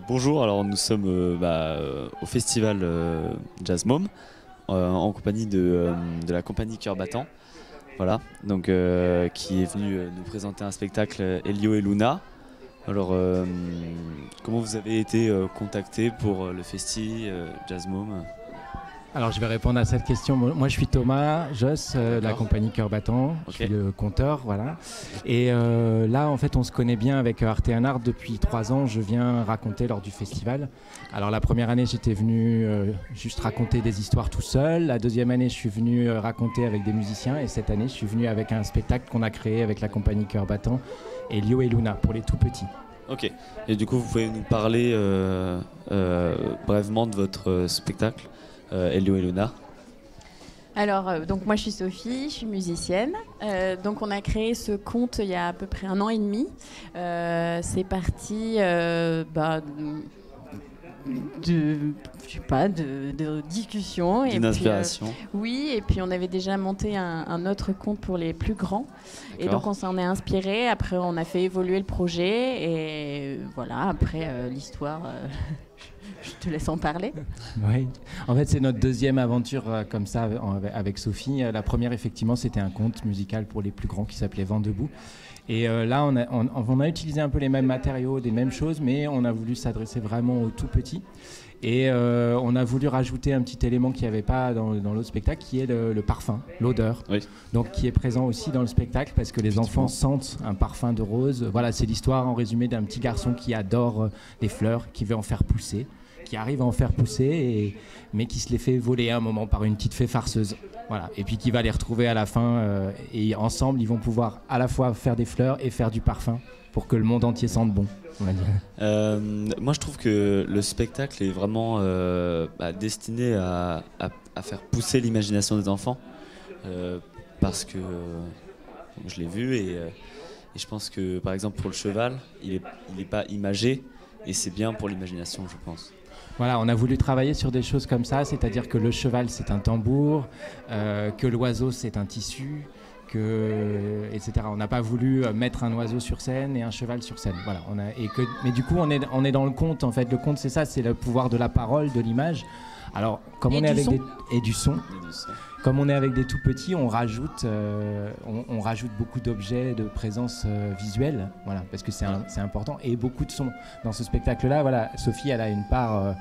Bonjour, alors nous sommes au festival Jazz Mom en compagnie de la compagnie Cœur Battant, voilà, donc qui est venu nous présenter un spectacle Elio et Luna. Alors comment vous avez été contacté pour le festi Jazz Mom? Alors je vais répondre à cette question. Moi je suis Thomas Joss de la compagnie Cœur Battant, je suis le conteur, voilà. Et là en fait on se connaît bien avec Arte and Art depuis 3 ans, je viens raconter lors du festival. Alors la première année j'étais venu juste raconter des histoires tout seul, la deuxième année je suis venu raconter avec des musiciens et cette année je suis venu avec un spectacle qu'on a créé avec la compagnie Cœur Battant, Elio et Luna pour les tout petits. Ok, et du coup vous pouvez nous parler brièvement de votre spectacle Elio et Luna. Alors, donc moi je suis Sophie, je suis musicienne. Donc on a créé ce conte il y a à peu près 1 an et demi. C'est parti de discussion. D'une inspiration. Oui, et puis on avait déjà monté un autre conte pour les plus grands. D'accord. Et donc on s'en est inspiré. Après on a fait évoluer le projet. Et voilà, après l'histoire... Je te laisse en parler. Oui, en fait c'est notre deuxième aventure comme ça avec Sophie. La première effectivement c'était un conte musical pour les plus grands qui s'appelait Vent debout. Et là on a utilisé un peu les mêmes matériaux, des mêmes choses, mais on a voulu s'adresser vraiment aux tout petits. Et on a voulu rajouter un petit élément qu'il n'y avait pas dans l'autre spectacle, qui est le parfum, l'odeur. Oui. Donc qui est présent aussi dans le spectacle parce que les enfants sentent un parfum de rose. Voilà, c'est l'histoire en résumé d'un petit garçon qui adore les fleurs, qui veut en faire pousser, qui arrive à en faire pousser, mais qui se les fait voler à un moment par une petite fée farceuse. Voilà. Et puis qui va les retrouver à la fin et ensemble ils vont pouvoir à la fois faire des fleurs et faire du parfum pour que le monde entier sente bon. Moi je trouve que le spectacle est vraiment destiné à faire pousser l'imagination des enfants parce que je l'ai vu et je pense que par exemple pour le cheval il est pas imagé et c'est bien pour l'imagination je pense. Voilà, on a voulu travailler sur des choses comme ça, c'est-à-dire que le cheval c'est un tambour, que l'oiseau c'est un tissu, etc. On n'a pas voulu mettre un oiseau sur scène et un cheval sur scène. Voilà, mais du coup on est dans le conte en fait. Le conte c'est ça, c'est le pouvoir de la parole, de l'image. Alors comme on est avec du son. Comme on est avec des tout petits, on rajoute beaucoup d'objets, de présence visuelle, voilà, parce que c'est important, et beaucoup de sons. Dans ce spectacle-là, voilà, Sophie, elle a une part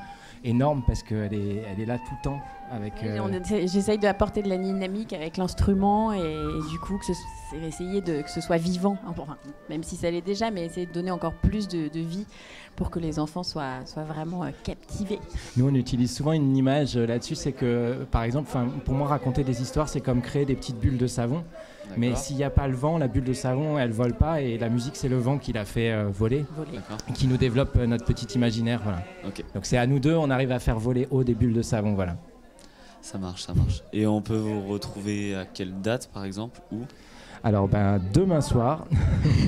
énorme parce qu'elle est là tout le temps. J'essaye d'apporter de la dynamique avec l'instrument et du coup essayer que ce soit vivant, enfin, même si ça l'est déjà, mais essayer de donner encore plus de vie pour que les enfants soient vraiment captivés. Nous on utilise souvent une image là-dessus, c'est que par exemple pour moi raconter des histoires c'est comme créer des petites bulles de savon. D'accord. Mais s'il n'y a pas le vent, la bulle de savon elle vole pas et la musique c'est le vent qui la fait voler. Et qui nous développe notre petit imaginaire, voilà. Okay. Donc c'est à nous deux, on arrive à faire voler haut des bulles de savon, voilà. Ça marche. Et on peut vous retrouver à quelle date, par exemple, où? Alors, demain soir,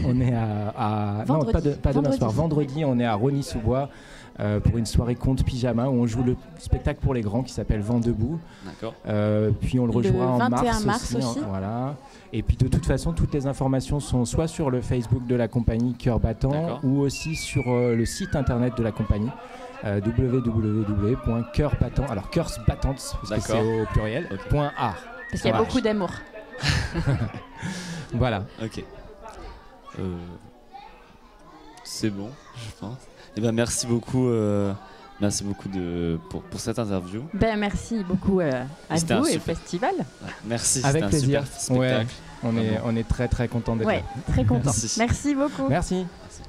on est vendredi, on est à Rosny-sous-Bois pour une soirée conte pyjama où on joue le spectacle pour les grands qui s'appelle Vent debout. D'accord. Puis on le rejouera en mars aussi. Voilà. Et puis de toute façon, toutes les informations sont soit sur le Facebook de la compagnie Cœur Battant ou aussi sur le site internet de la compagnie. www.cœurbattant, alors cœurs battantes parce que c'est au pluriel, .art. Parce qu'il y a beaucoup d'amour. Voilà. Ok. C'est bon, je pense. Et merci beaucoup. Merci beaucoup pour cette interview. Merci beaucoup à vous et au festival. Ouais, merci. Avec plaisir. Super spectacle. Ouais, on est très très content d'être là. Très content. Merci beaucoup. Merci. Merci.